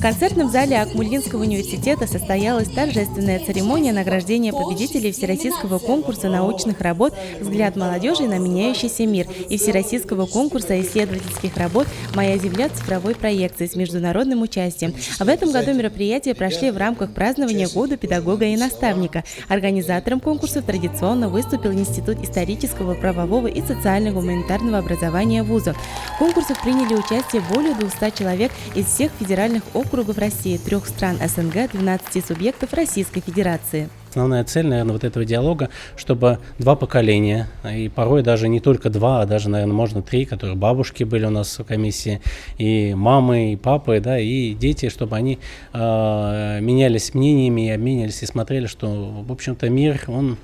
концертном зале Акмулинского университета состоялась торжественная церемония награждения победителей Всероссийского конкурса научных работ «Взгляд молодежи на меняющийся мир» и Всероссийского конкурса исследовательских работ «Моя земля. Цифровой проекции» с международным участием. В этом году мероприятия прошли в рамках празднования Года педагога и наставника. Организатором конкурсов традиционно выступил Институт исторического, правового и социально-гуманитарного образования вузов. В конкурсах приняли участие более 200 человек из всех федеральных округов России, 3 стран СНГ, 12 субъектов Российской Федерации. Основная цель, наверное, вот этого диалога, чтобы 2 поколения, и порой даже не только 2, а даже, наверное, можно 3, которые бабушки были у нас в комиссии, и мамы, и папы, да, и дети, чтобы они менялись мнениями и обменялись, и смотрели, что, в общем-то, мир, он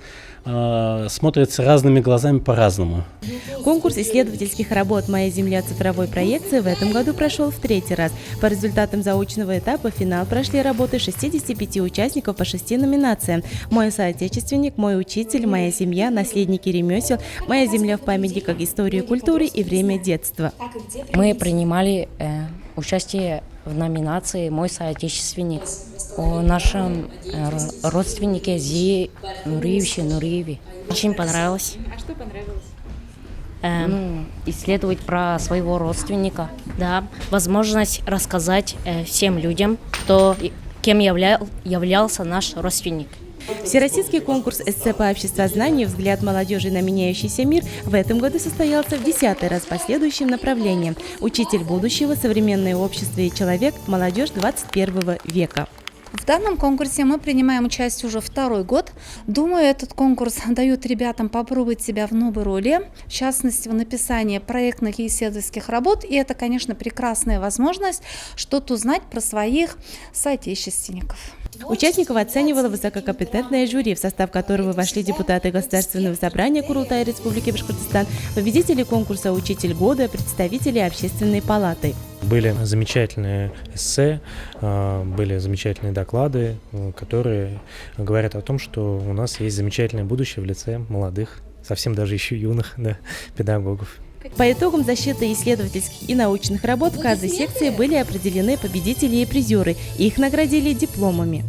смотрится разными глазами по-разному. Конкурс исследовательских работ «Моя земля. Цифровой проекции» в этом году прошел в 3-й раз. По результатам заочного этапа в финал прошли работы 65 участников по 6 номинациям: «Мой соотечественник», «Мой учитель», «Моя семья», «Наследники ремесел», «Моя земля в памятниках истории и культуры» и «Время детства». Мы принимали участие в номинации «Мой соотечественник» о нашем родственнике Зи Нуриеве. Очень понравилось. А что понравилось? Исследовать про своего родственника. Да, возможность рассказать всем людям, кем являлся наш родственник. Всероссийский конкурс эссе по обществознанию «Взгляд молодежи на меняющийся мир» в этом году состоялся в 10-й раз по следующим направлениям: «Учитель будущего», «Современное общество и человек», «Молодежь 21 века». В данном конкурсе мы принимаем участие уже 2-й год. Думаю, этот конкурс дает ребятам попробовать себя в новой роли, в частности, в написании проектных и исследовательских работ. И это, конечно, прекрасная возможность что-то узнать про своих соотечественников. Участников оценивало высококомпетентное жюри, в состав которого вошли депутаты Государственного собрания Курултая Республики Башкортостан, победители конкурса «Учитель года», представители Общественной палаты. Были замечательные эссе, были замечательные доклады, которые говорят о том, что у нас есть замечательное будущее в лице молодых, совсем даже еще юных, да, педагогов. По итогам защиты исследовательских и научных работ в каждой секции были определены победители и призеры. Их наградили дипломами.